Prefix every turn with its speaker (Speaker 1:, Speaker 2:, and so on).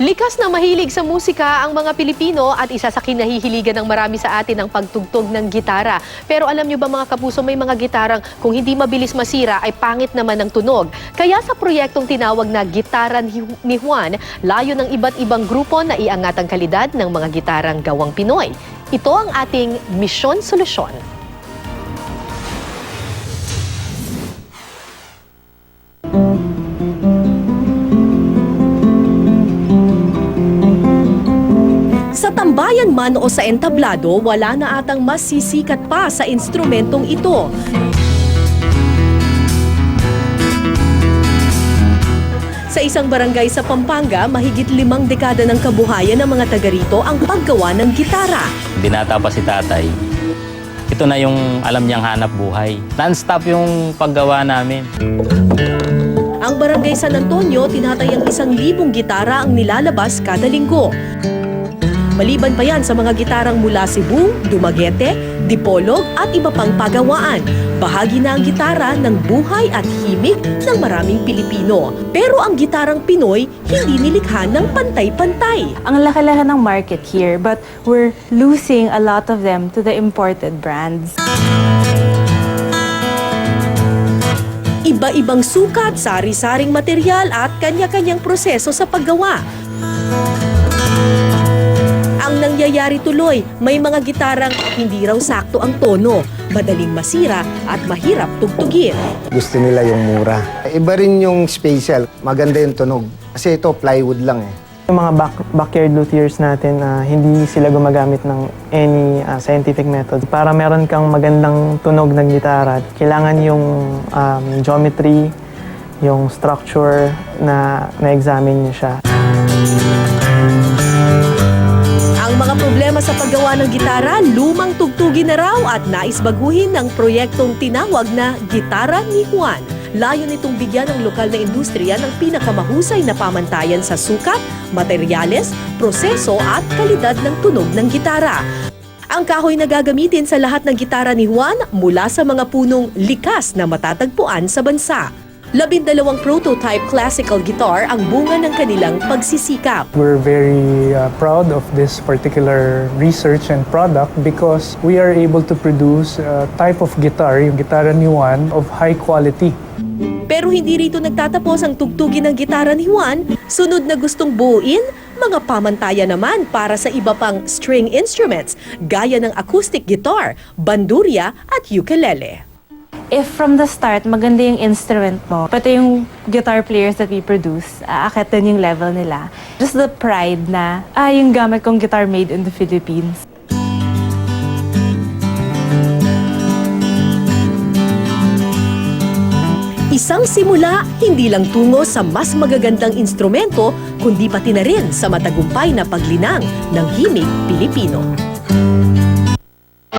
Speaker 1: Likas na mahilig sa musika ang mga Pilipino at isa sa kinahihiligan ng marami sa atin ang pagtugtog ng gitara. Pero alam nyo ba mga kapuso, may mga gitarang kung hindi mabilis masira ay pangit naman ang tunog. Kaya sa proyektong tinawag na Gitara ni Juan, layo ng iba't ibang grupo na iangat ang kalidad ng mga gitarang gawang Pinoy. Ito ang ating Misyon Solusyon. Sa tambayan man o sa entablado, wala na atang mas sisikat pa sa instrumentong ito. Sa isang barangay sa Pampanga, mahigit 5 dekada ng kabuhayan ng mga taga rito ang paggawa ng gitara.
Speaker 2: Binata pa si tatay. Ito na yung alam niyang hanap buhay. Non-stop yung paggawa namin.
Speaker 1: Ang barangay San Antonio, tinatayang 1,000 gitara ang nilalabas kada linggo. Maliban pa yan sa mga gitarang mula Cebu, Dumaguete, Dipolog at iba pang pagawaan. Bahagi na ang gitara ng buhay at himig ng maraming Pilipino. Pero ang gitarang Pinoy, hindi nilikha ng pantay-pantay.
Speaker 3: Ang laki-laki ng market here, but we're losing a lot of them to the imported brands.
Speaker 1: Iba-ibang sukat, sari-saring material at kanya-kanyang proseso sa paggawa. Ang nangyayari tuloy, may mga gitarang hindi raw sakto ang tono, madaling masira at mahirap tugtugin.
Speaker 4: Gusto nila yung mura. Iba rin yung special, maganda yung tunog. Kasi ito, plywood lang eh.
Speaker 5: Yung mga backyard luthiers natin, hindi sila gumagamit ng any scientific method. Para meron kang magandang tunog ng gitara, kailangan yung geometry, yung structure na na-examine niyo siya.
Speaker 1: Ang mga problema sa paggawa ng gitara, lumang tugtugin na raw at nais baguhin ng proyektong tinawag na Gitara ni Juan. Layo nitong bigyan ng lokal na industriya ng pinakamahusay na pamantayan sa sukat, materyales, proseso at kalidad ng tunog ng gitara. Ang kahoy na gagamitin sa lahat ng gitara ni Juan mula sa mga punong likas na matatagpuan sa bansa. 12 prototype classical guitar ang bunga ng kanilang pagsisikap.
Speaker 6: We're very proud of this particular research and product because we are able to produce a type of guitar, yung Gitara ni Juan, of high quality.
Speaker 1: Pero hindi rito nagtatapos ang tugtugin ng gitara ni Juan. Sunod na gustong buuin, mga pamantayan naman para sa iba pang string instruments, gaya ng acoustic guitar, bandurria at ukulele.
Speaker 3: If from the start, maganda yung instrument mo, pati yung guitar players that we produce, aakit din yung level nila. Just the pride na, yung gamit kong guitar made in the Philippines.
Speaker 1: Isang simula, hindi lang tungo sa mas magagandang instrumento, kundi pati na rin sa matagumpay na paglinang ng himig Pilipino.